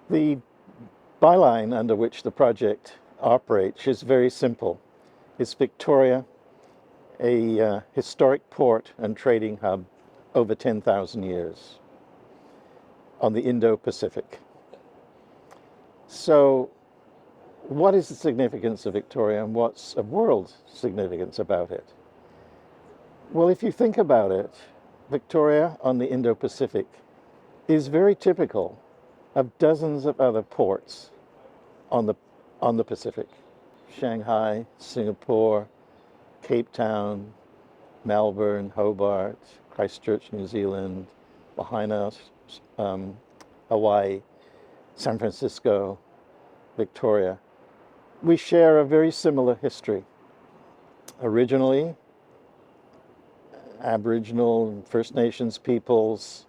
The byline under which the project operates is very simple. It's Victoria, a historic port and trading hub over 10,000 years on the Indo-Pacific. So what is the significance of Victoria and what's of world significance about it? Well, if you think about it, Victoria on the Indo-Pacific is very typical of dozens of other ports on the Pacific. Shanghai, Singapore, Cape Town, Melbourne, Hobart, Christchurch, New Zealand, Lahaina, Hawaii, San Francisco, Victoria. We share a very similar history. Originally, Aboriginal and First Nations peoples,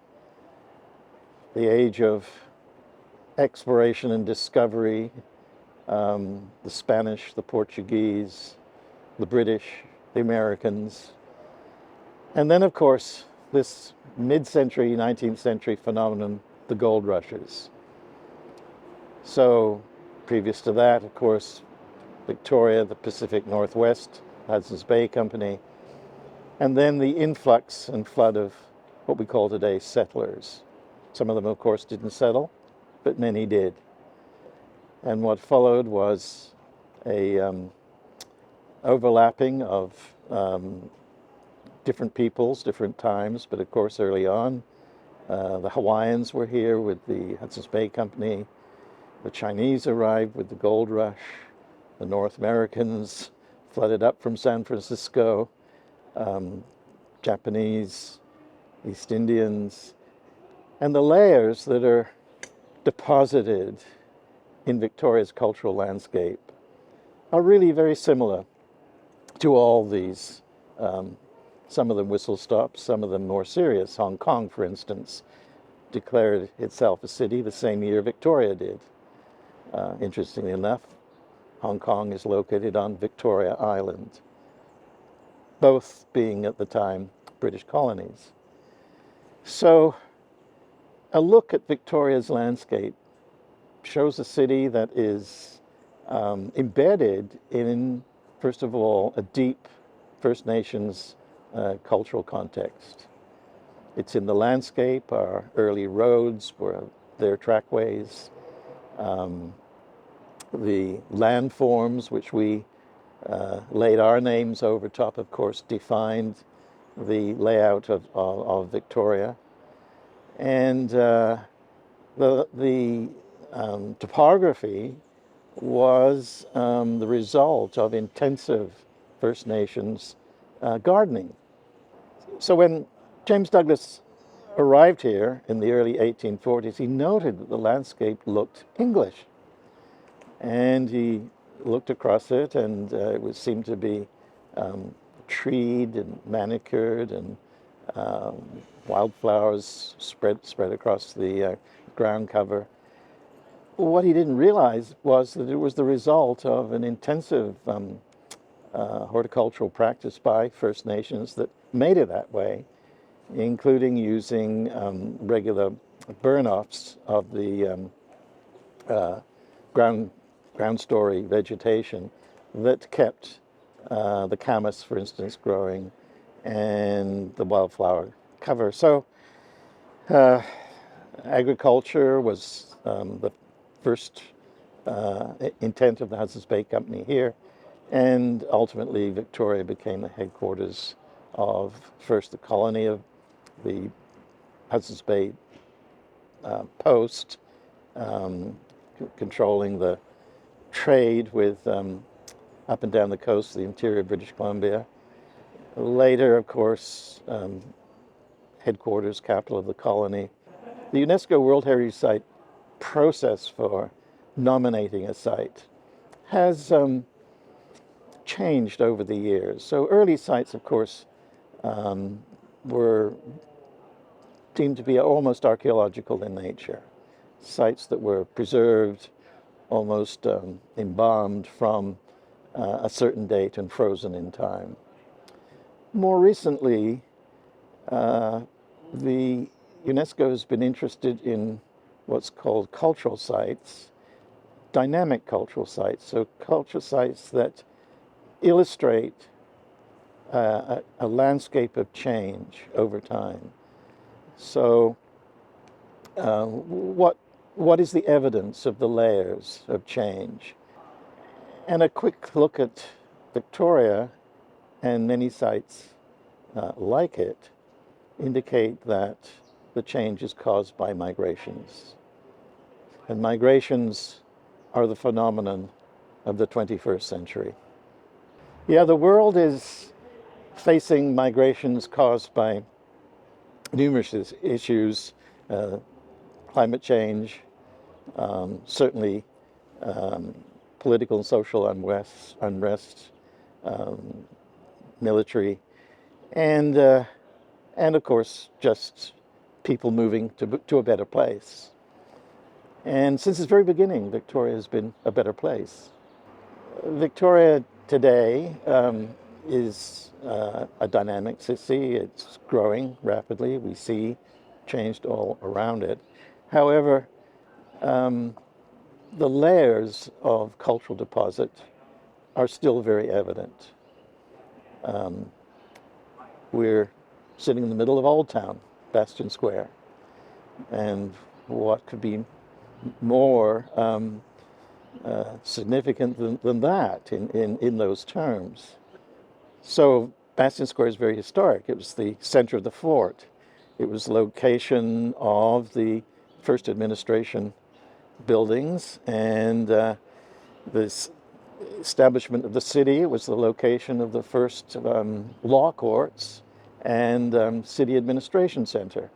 the age of exploration and discovery, the Spanish, the Portuguese, the British, the Americans. And then, of course, this mid-century, 19th century phenomenon, the gold rushes. So, previous to that, of course, Victoria, the Pacific Northwest, Hudson's Bay Company, and then the influx and flood of what we call today settlers. Some of them, of course, didn't settle, but many did. And what followed was a overlapping of different peoples, different times, but of course early on, the Hawaiians were here with the Hudson's Bay Company, the Chinese arrived with the gold rush, the North Americans flooded up from San Francisco, Japanese, East Indians, and the layers that are deposited in Victoria's cultural landscape are really very similar to all these. Some of them whistle stops, some of them more serious. Hong Kong, for instance, declared itself a city the same year Victoria did. Interestingly enough, Hong Kong is located on Victoria Island, both being at the time British colonies. So a look at Victoria's landscape shows a city that is embedded in, first of all, a deep First Nations cultural context. It's in the landscape. Our early roads were their trackways. The landforms, which we laid our names over top, of course, defined the layout of Victoria. And the topography was the result of intensive First Nations gardening. So when James Douglas arrived here in the early 1840s, he noted that the landscape looked English. And he looked across it, and it seemed to be treed and manicured, and wildflowers spread across the ground cover. What he didn't realize was that it was the result of an intensive horticultural practice by First Nations that made it that way, including using regular burn-offs of the ground story vegetation that kept the camas, for instance, growing, and the wildflower cover. So agriculture was the first intent of the Hudson's Bay Company here, and ultimately Victoria became the headquarters of first the colony of the Hudson's Bay Post, controlling the trade with up and down the coast of the interior of British Columbia. Later, of course, headquarters, capital of the colony. The UNESCO World Heritage Site process for nominating a site has changed over the years. So early sites, of course, were deemed to be almost archaeological in nature. Sites that were preserved, almost embalmed from a certain date and frozen in time. More recently, the UNESCO has been interested in what's called cultural sites, dynamic cultural sites, so cultural sites that illustrate a landscape of change over time. So what is the evidence of the layers of change? And a quick look at Victoria and many sites like it indicate that the change is caused by migrations. And migrations are the phenomenon of the 21st century. Yeah, the world is facing migrations caused by numerous issues, climate change, certainly political and social unrest, military, and of course just people moving to a better place. And since its very beginning, Victoria has been a better place. Victoria today is a dynamic city. It's growing rapidly. We see changed all around it. However, the layers of cultural deposit are still very evident. We're sitting in the middle of Old Town, Bastion Square, and what could be more significant than that in those terms. So Bastion Square is very historic. It was the center of the fort. It was the location of the first administration buildings, and this establishment of the city was the location of the first law courts and city administration center.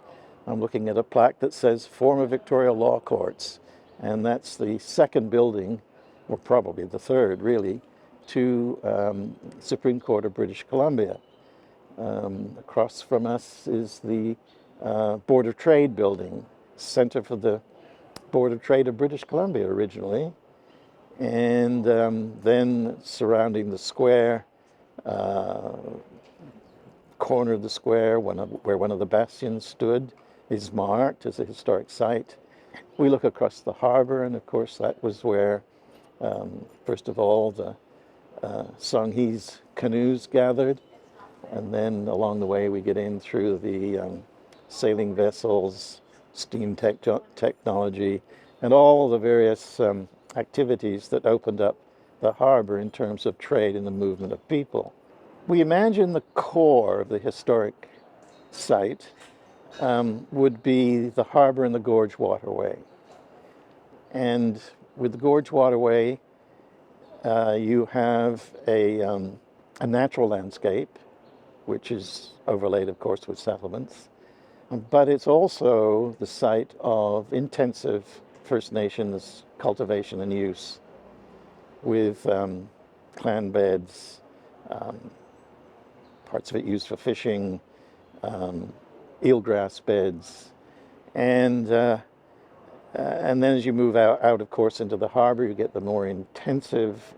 I'm looking at a plaque that says former Victoria Law Courts, and that's the second building, or probably the third really, to Supreme Court of British Columbia. Across from us is the Board of Trade building, Center for the Board of Trade of British Columbia originally, and then surrounding the square, corner of the square where one of the bastions stood is marked as a historic site. We look across the harbor, and of course that was where first of all the Songhees canoes gathered, and then along the way we get in through the sailing vessels, steam technology, and all the various activities that opened up the harbor in terms of trade and the movement of people. We imagine the core of the historic site would be the harbor and the Gorge Waterway. And with the Gorge Waterway, you have a natural landscape, which is overlaid, of course, with settlements. But it's also the site of intensive First Nations cultivation and use, with clan beds, parts of it used for fishing, eelgrass beds, and then as you move out, of course, into the harbor, you get the more intensive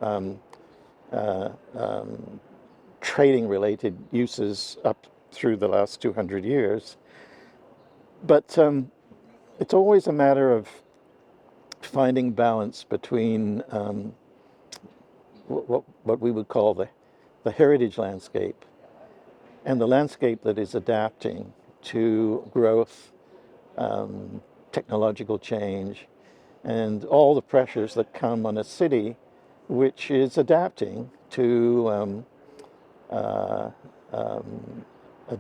trading-related uses up through the last 200 years. But it's always a matter of finding balance between what we would call the heritage landscape and the landscape that is adapting to growth, technological change, and all the pressures that come on a city which is adapting to a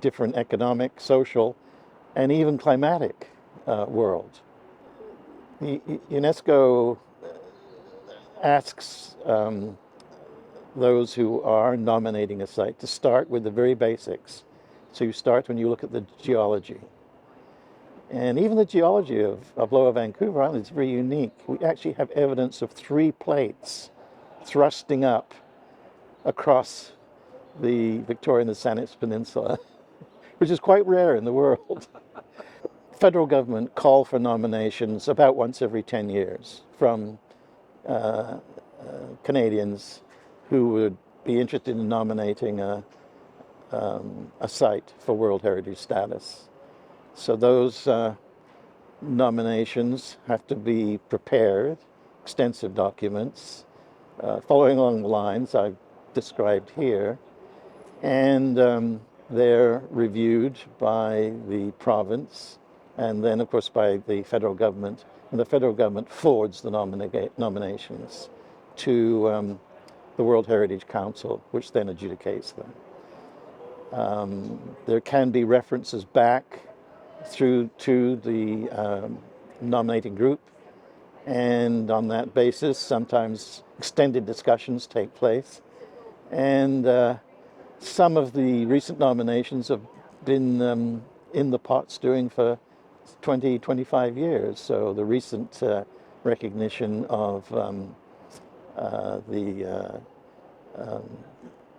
different economic, social, and even climatic world. UNESCO asks those who are nominating a site to start with the very basics. So you start when you look at the geology. And even the geology of Lower Vancouver Island is very unique. We actually have evidence of 3 plates thrusting up across the Victoria and the Sanitz Peninsula, which is quite rare in the world. Federal government call for nominations about once every 10 years from Canadians who would be interested in nominating a site for World Heritage status. So those nominations have to be prepared, extensive documents, following along the lines I've described here, and they're reviewed by the province and then, of course, by the federal government. And the federal government forwards the nominations to the World Heritage Council, which then adjudicates them. There can be references back through to the nominating group, and on that basis, sometimes extended discussions take place. And some of the recent nominations have been in the pot stewing for 20, 25 years. So the recent recognition of the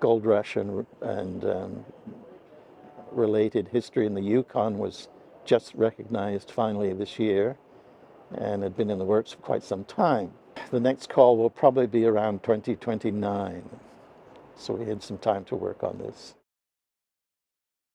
gold rush and related history in the Yukon was just recognized finally this year and had been in the works for quite some time. The next call will probably be around 2029. So we had some time to work on this.